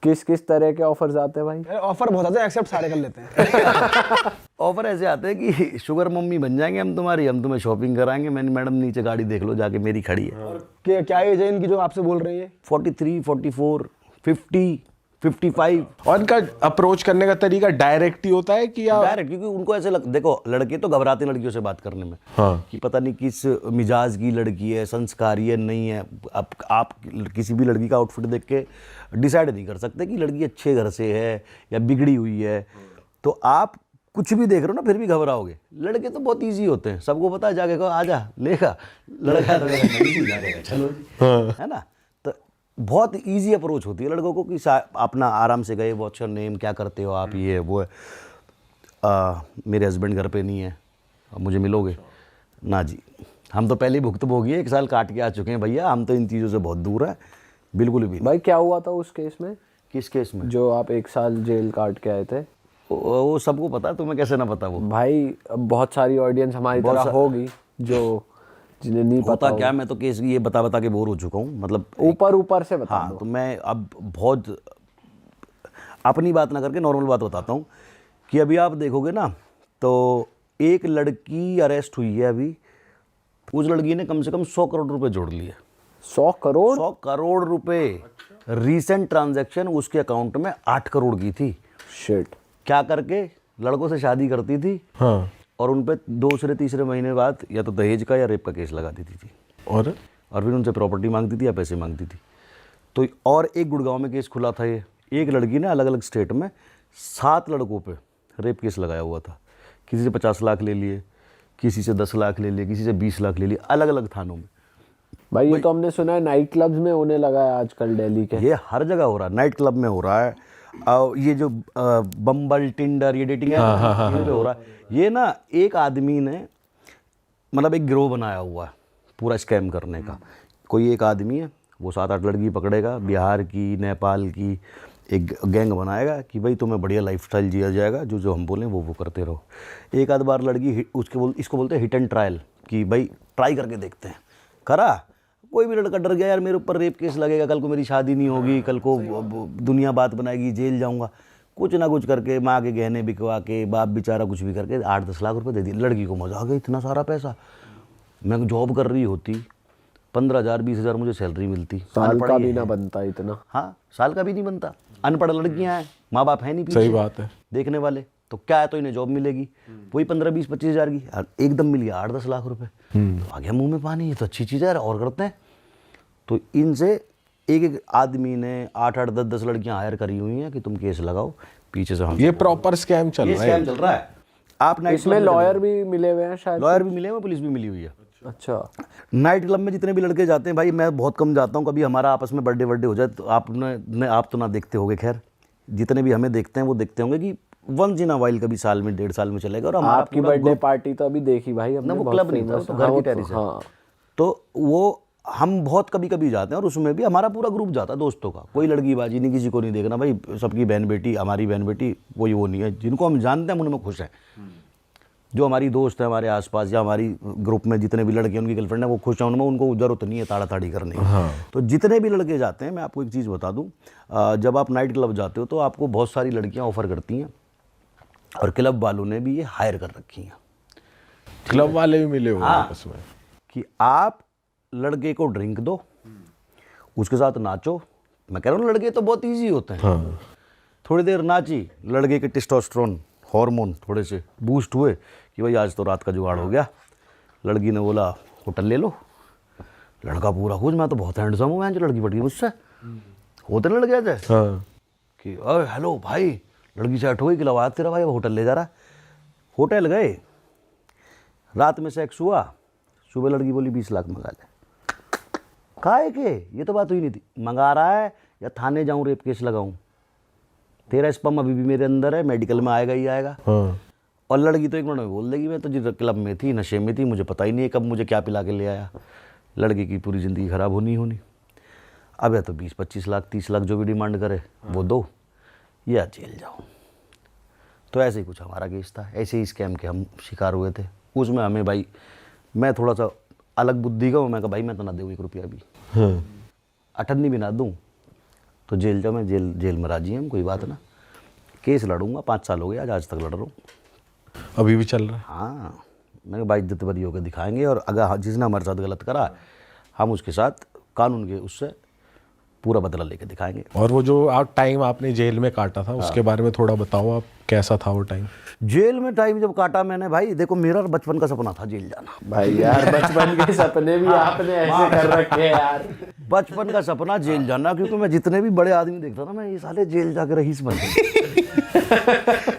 किस किस तरह के ऑफर्स आते हैं भाई? ऑफर बहुत आते हैं, एक्सेप्ट सारे कर लेते हैं। ऑफर ऐसे आते हैं कि शुगर मम्मी बन जाएंगे हम तुम्हारी, हम तुम्हें शॉपिंग कराएंगे। मैंने मैडम नीचे गाड़ी देख लो जाके, मेरी खड़ी है। क्या एज है इनकी जो आपसे बोल रही है? 43, 44, 50, 55। और इनका अप्रोच करने का तरीका डायरेक्ट ही होता है कि डायरेक्ट, क्योंकि उनको ऐसे देखो लड़के तो घबराते हैं लड़कियों से बात करने में। हाँ। कि पता नहीं किस मिजाज की लड़की है, संस्कारी है, नहीं है। आप किसी भी लड़की का आउटफिट देख के डिसाइड नहीं कर सकते कि लड़की अच्छे घर से है या बिगड़ी हुई है। तो आप कुछ भी देख रहे हो ना, फिर भी घबराओगे। लड़के तो बहुत ईजी होते हैं, सबको पता है, जाके कहो आजा लेगा, लड़का जाएगा चलो, है ना। तो बहुत इजी अप्रोच होती है लड़कों को कि अपना आराम से गए, व्हाट्स योर नेम, क्या करते हो आप, ये वो है। मेरे हस्बैंड घर पे नहीं है, अब मुझे मिलोगे ना जी। हम तो पहले भुगत भोगी है, 1 साल काट के आ चुके हैं भैया, हम तो इन चीज़ों से बहुत दूर हैं, बिल्कुल भी। भाई क्या हुआ था उस केस में? किस केस में? जो आप 1 साल जेल काट के आए थे। वो सबको पता है, तुम्हें कैसे ना पता? वो भाई बहुत सारी ऑडियंस हमारी तरह होगी जो जिन्हें नहीं होता पता। क्या, मैं तो केस ये बता के बोर हो चुका हूँ, मतलब ऊपर से बता हाँ। दो। तो मैं अब बहुत अपनी बात ना करके नॉर्मल बात बताता हूँ कि अभी आप देखोगे ना, तो एक लड़की अरेस्ट हुई है अभी, उस लड़की ने कम से कम 100 करोड़ रुपए जोड़ लिए। 100 करोड़? 100 करोड़ रुपए रीसेंट ट्रांजैक्शन उसके अकाउंट में 8 करोड़ की थी। शिट। क्या करके? लड़कों से शादी करती थी। हाँ। और उन पे दूसरे तीसरे महीने बाद या तो दहेज का या रेप का केस लगा देती थी। और फिर उनसे प्रॉपर्टी मांगती थी या पैसे मांगती थी। तो और एक गुड़गांव में केस खुला था, ये एक लड़की ने अलग अलग स्टेट में 7 लड़कों पे रेप केस लगाया हुआ था। किसी से 50 लाख ले लिए, किसी से 10 लाख ले लिए, किसी से 20 लाख ले लिए, अलग अलग थानों में। भाई ये तो हमने सुना है नाइट क्लब्स में होने लगा है आजकल दिल्ली के। ये हर जगह हो रहा है, नाइट क्लब में हो रहा है, ये जो बम्बल, टिंडर, ये डेटिंग है, ये पे हो रहा है। ये ना एक आदमी ने मतलब एक गिरोह बनाया हुआ है पूरा स्कैम करने का। कोई एक आदमी है, वो 7-8 लड़की पकड़ेगा, बिहार की, नेपाल की, एक गैंग बनाएगा कि भाई तुम्हें बढ़िया लाइफस्टाइल जिया जाएगा, जो जो हम बोलें वो करते रहो। एक आध बार लड़की इसको बोलते हैं हिट एंड ट्रायल, कि भाई ट्राई करके देखते हैं। करा, कोई भी लड़का डर गया यार मेरे ऊपर रेप केस लगेगा, कल को मेरी शादी नहीं होगी, कल को दुनिया बात बनाएगी, जेल जाऊंगा, कुछ ना कुछ करके माँ के गहने बिकवा के, बाप बेचारा कुछ भी करके 8-10 लाख रुपए दे दिए। लड़की को मजा आ गया, इतना सारा पैसा। मैं जॉब कर रही होती, 15,000 20,000 मुझे सैलरी मिलती, साल का भी ना बनता इतना। हाँ, साल का भी नहीं बनता। अनपढ़ लड़कियां हैं, माँ बाप है नहीं पीछे सही बात है देखने वाले, तो क्या है, तो इन्हें जॉब मिलेगी वही 15-20-25 हज़ार की, एकदम मिल गया 8-10 लाख रुपए। तो आ गया मुंह में पानी, ये तो अच्छी चीज़ है और करते हैं। तो इनसे एक आदमी ने 8-8, 10-10 लड़कियां हायर करी हुई हैं कि तुम केस लगाओ, पीछे से हम ये प्रॉपर स्कैम चल रहा है। स्कैम चल रहा है। आप नाइट इसमें लॉयर भी मिले हुए हैं शायद? लॉयर भी मिले हुए, पुलिस भी मिली हुई है। अच्छा। नाइट क्लब में जितने भी लड़के जाते हैं भाई, मैं बहुत कम जाता हूँ, कभी हमारा आपस में बर्थडे हो जाए तो आप तो ना देखते होगे, खैर जितने भी हमें देखते हैं वो देखते होंगे कि वंस इन अ वाइल, कभी साल में 1.5 साल में चलेगा। और हमारा आपकी बर्थडे पार्टी तो अभी देखी भाई हमने, वो क्लब नहीं था, तो घर की टेरिस है। तो वो हम बहुत कभी कभी जाते हैं, और उसमें भी हमारा पूरा ग्रुप जाता है दोस्तों का। कोई लड़की बाजी नहीं, किसी को नहीं देखना भाई, सबकी बहन बेटी, हमारी बहन बेटी, कोई वो नहीं है। जिनको हम जानते हैं उनमें खुश हैं, जो हमारी दोस्त है हमारे आसपास या हमारी ग्रुप में जितने भी लड़के हैं उनकी गर्लफ्रेंड है वो खुश हैं, उनमें उनको जरूरत नहीं है ताड़ा ताड़ी करने की। तो जितने भी लड़के जाते हैं, मैं आपको एक चीज़ बता दूं, जब आप नाइट क्लब जाते हो तो आपको बहुत सारी लड़कियां ऑफर करती हैं, और क्लब वालों ने भी ये हायर कर रखी हैं। क्लब वाले भी मिले हुए हैं आपस में कि आप लड़के को ड्रिंक दो, उसके साथ नाचो। मैं कह रहा हूँ लड़के तो बहुत ईजी होते हैं। थोड़ी देर नाची, लड़के के टेस्टोस्टेरोन हार्मोन थोड़े से बूस्ट हुए कि भाई आज तो रात का जुगाड़ हो गया। लड़की ने बोला होटल ले लो, लड़का पूरा खुश, मैं तो बहुत हैंडसम हूँ, मैं जो लड़की पट गई मुझसे, होते ना लग गया थे कि अरे हेलो भाई, लड़की सेट हो गई कि लवाया तेरा भाई, होटल ले जा रहा। होटल गए, रात में सेक्स हुआ, सुबह लड़की बोली 20 लाख मंगा ले। काहे के? ये तो बात हुई नहीं थी। मंगा रहा है या थाने जाऊं रेप केस लगाऊं, तेरा स्पर्म अभी भी मेरे अंदर है, मेडिकल में आएगा ही आएगा। और लड़की तो 1 मिनट में बोल देगी मैं तो जी क्लब में थी, नशे में थी, मुझे पता ही नहीं है कब मुझे क्या पिला के ले आया। लड़की की पूरी ज़िंदगी ख़राब होनी। अब या तो 20-25 लाख 30 लाख जो भी डिमांड करे वो दो, या जेल जाओ। तो ऐसे ही कुछ हमारा केस था, ऐसे ही स्कैम के हम शिकार हुए थे। उसमें हमें भाई, मैं थोड़ा सा अलग बुद्धि का हूँ, मैं कहा भाई मैं तो ना दूँ 1 रुपया भी, अठन्नी भी ना दूँ, तो जेल जाओ, मैं जेल में राजी हूँ, कोई बात ना, केस लड़ूंगा, 5 साल हो गए आज तक लड़ रहा हूँ। अभी भी चल रहा है? हाँ, मैंने बाइज्जत बरी होकर दिखाएंगे, और अगर जिसने हमारे साथ गलत करा हम उसके साथ कानून के उससे पूरा बदला लेके दिखाएंगे। और वो जो टाइम आपने जेल में काटा था उसके बारे में थोड़ा बताओ आप, कैसा था वो टाइम? जेल में टाइम जब काटा मैंने, भाई देखो मेरा बचपन का सपना था जेल जाना। भाई यार बचपन के सपने भी आपने ऐसे कर रखे हैं यार। बचपन का सपना जेल जाना, क्योंकि मैं जितने भी बड़े आदमी देखता था मैं, ये साले जेल जाकर रईस बन गए।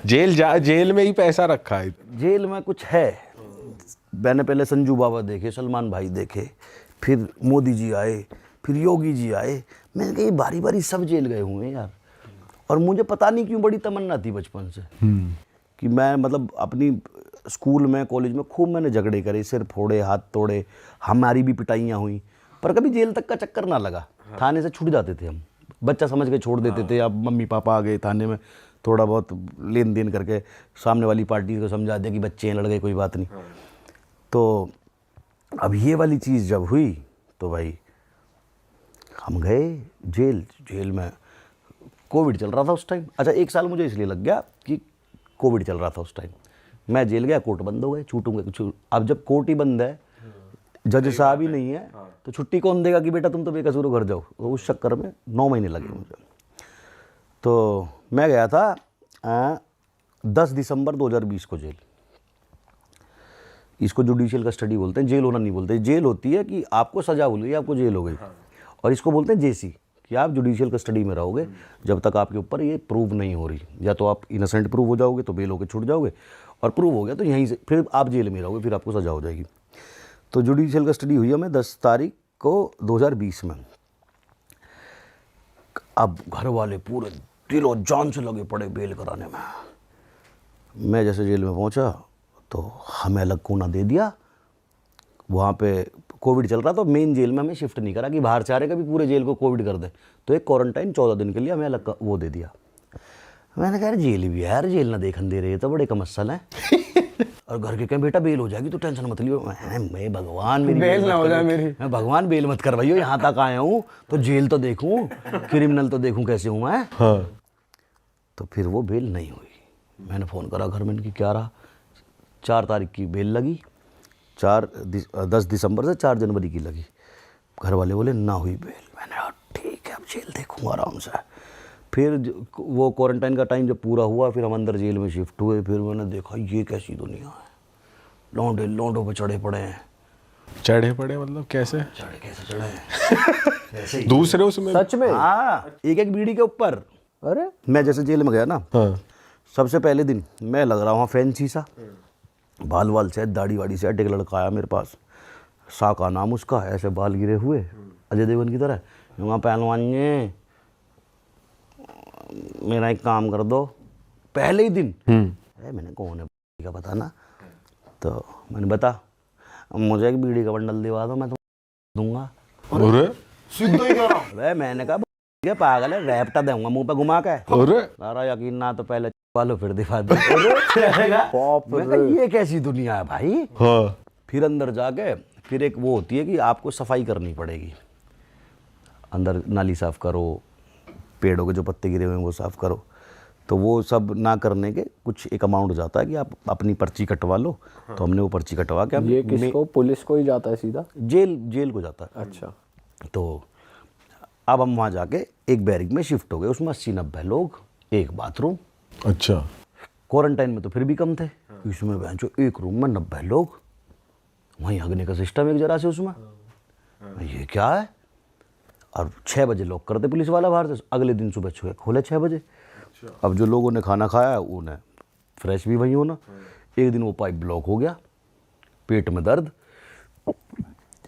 जेल में ही पैसा रखा है। जेल में कुछ है। मैंने पहले संजू बाबा देखे, सलमान भाई देखे, फिर मोदी जी आए, फिर योगी जी आए, मैंने कहा ये बारी बारी सब जेल गए हुए हैं यार। और मुझे पता नहीं क्यों बड़ी तमन्ना थी बचपन से कि मैं मतलब अपनी स्कूल में कॉलेज में खूब मैंने झगड़े करे, सिर फोड़े, हाथ तोड़े, हमारी भी पिटाइयाँ हुई, पर कभी जेल तक का चक्कर ना लगा। थाने से छूट जाते थे हम, बच्चा समझ के छोड़ देते थे। अब मम्मी पापा आ गए थाने में, थोड़ा बहुत लेन देन करके सामने वाली पार्टी को समझा दिया कि बच्चे हैं, लड़ गए, कोई बात नहीं। तो अब ये वाली चीज़ जब हुई तो भाई हम गए जेल में। कोविड चल रहा था उस टाइम। अच्छा, 1 साल मुझे इसलिए लग गया कि कोविड चल रहा था उस टाइम। मैं जेल गया, कोर्ट बंद हो गए, छूटूंगे कुछ। अब जब कोर्ट ही बंद है, जज साहब ही नहीं है, तो छुट्टी कौन देगा कि बेटा तुम तो बेकसूर हो, घर जाओ। तो उस चक्कर में 9 महीने लगे मुझे। तो मैं गया था 10 दिसंबर 2020 को जेल। इसको जुडिशियल कस्टडी बोलते हैं, जेल होना नहीं बोलते। जेल होती है कि आपको सजा हो गई, आपको जेल हो गई, और इसको बोलते हैं जेसी, कि आप जुडिशियल कस्टडी में रहोगे जब तक आपके ऊपर ये प्रूव नहीं हो रही। या तो आप इनोसेंट प्रूव हो जाओगे तो बेल होकर छूट जाओगे, और प्रूव हो गया तो यहीं से फिर आप जेल में रहोगे, फिर आपको सजा हो जाएगी। तो जुडिशियल कस्टडी हुई हमें 10 तारीख को 2020 में। अब घर वाले पूरे दिलो जान से लगे पड़े बेल कराने में। मैं जैसे जेल में पहुंचा तो हमें अलग कोना दे दिया। वहाँ पे कोविड चल रहा, तो मेन जेल में हमें शिफ्ट नहीं करा कि बाहर से आ रहे कभी पूरे जेल को कोविड कर दे। तो एक क्वारंटाइन 14 दिन के लिए हमें अलग वो दे दिया। मैंने कहा जेल भी है यार, जेल ना देखन दे रहे तो बड़े कम मसल है। और घर के कहें बेटा बेल हो जाएगी तो टेंशन मत लियो। मैं भगवान मेरी बेल ना हो जाए मेरी, मैं भगवान बेल मत करवाइयो, यहाँ तक आया हूँ तो जेल तो देखूँ, क्रिमिनल तो देखूँ कैसे हूँ मैं। हाँ। तो फिर वो बेल नहीं हुई। मैंने फ़ोन करा घर में कि क्या रहा। 4 तारीख की बेल लगी, 10 दिसंबर से 4 जनवरी की लगी। घर वाले बोले ना हुई बेल। मैंने कहा ठीक है अब जेल देखूँगा आराम से। फिर वो क्वारंटाइन का टाइम जब पूरा हुआ, फिर हम अंदर जेल में शिफ्ट हुए। फिर मैंने देखा ये कैसी दुनिया है, लौंडों पे चढ़े पड़े हैं। चढ़े पड़े मतलब कैसे? चढ़े कैसे चढ़े हैं ऐसे ही। दूसरे उसमें? सच में? हाँ, एक बीड़ी के ऊपर। अरे मैं जैसे जेल में गया ना, हाँ। सबसे पहले दिन मैं लग रहा वहाँ फैंसी सा, बाल वाल सेट, दाढ़ी वाड़ी सेट। एक लड़का आया मेरे पास, सा का नाम उसका, ऐसे बाल गिरे हुए अजय देवगन की तरह। वहाँ पहलवान जी मेरा एक काम कर दो, पहले ही दिन। मैंने कौन है का पता ना, तो मैंने बता मुझे एक बीड़ी का बंडल दिवा दो, मैं तुम्हें दूंगा। अरे सीधा ही कह रहा हूँ। मैंने कहा क्या पागल है, रैपटा दूंगा मुंह पे घुमा के। अरे सारा यकीन ना तो पहले वालो फिर दिखा दो। मैं कहा ये कैसी दुनिया है भाई। हाँ। फिर अंदर जाके फिर एक वो होती है कि आपको सफाई करनी पड़ेगी। अंदर नाली साफ करो, पेड़ों के जो पत्ते गिरे हुए हैं वो साफ करो। तो वो सब ना करने के कुछ एक अमाउंट जाता है कि आप अपनी पर्ची कटवा लो। तो हमने वो पर्ची कटवा के ये किसको? पुलिस को ही जाता है सीधा? जेल को जाता है। अच्छा। तो अब हम वहाँ जाके एक बैरिक में शिफ्ट हो गए। उसमें 80-90 लोग, एक बाथरूम। अच्छा। क्वारंटाइन में तो फिर भी कम थे, इसमें जो एक रूम में 90 लोग, वहीं हगने का सिस्टम एक जरा से उसमें। ये क्या है। और 6 बजे लॉक करते पुलिस वाला बाहर से, अगले दिन सुबह खोले 6 बजे। अब जो लोगों ने खाना खाया उन्हें फ्रेश भी वहीं होना। एक दिन वो पाइप ब्लॉक हो गया, पेट में दर्द,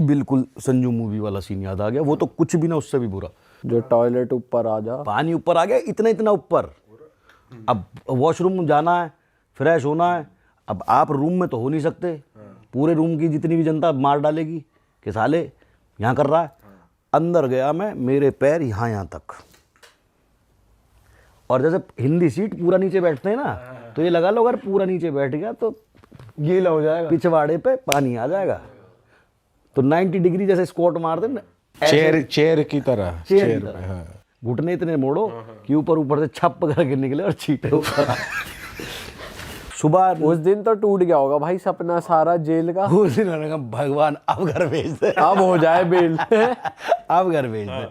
बिल्कुल संजू मूवी वाला सीन याद आ गया। वो तो कुछ भी ना उससे भी बुरा, जो टॉयलेट ऊपर आ जा, पानी ऊपर आ गया, इतना ऊपर। अब वॉशरूम जाना है, फ्रेश होना है। अब आप रूम में तो हो नहीं सकते, पूरे रूम की जितनी भी जनता मार डालेगी कि साले यहाँ कर रहा है। अंदर गया मैं, मेरे पैर यहाँ तक। और जैसे हिंदी सीट पूरा नीचे बैठते हैं ना, तो ये लगा लो अगर पूरा नीचे बैठ गया तो गीला हो जाएगा, पिछवाड़े पे पानी आ जाएगा। तो 90 डिग्री जैसे स्क्वाट मारते ना, चेयर की तरह। चेयर की तरह। हाँ। घुटने इतने मोड़ो कि ऊपर ऊपर से छप करके निकले और छीटे ऊपर। सुबह उस दिन तो टूट गया होगा भाई सपना सारा जेल का। उस दिन मैंने कहा भगवान अब घर भेज दे, अब हो जाए बेल। अब घर भेज दे।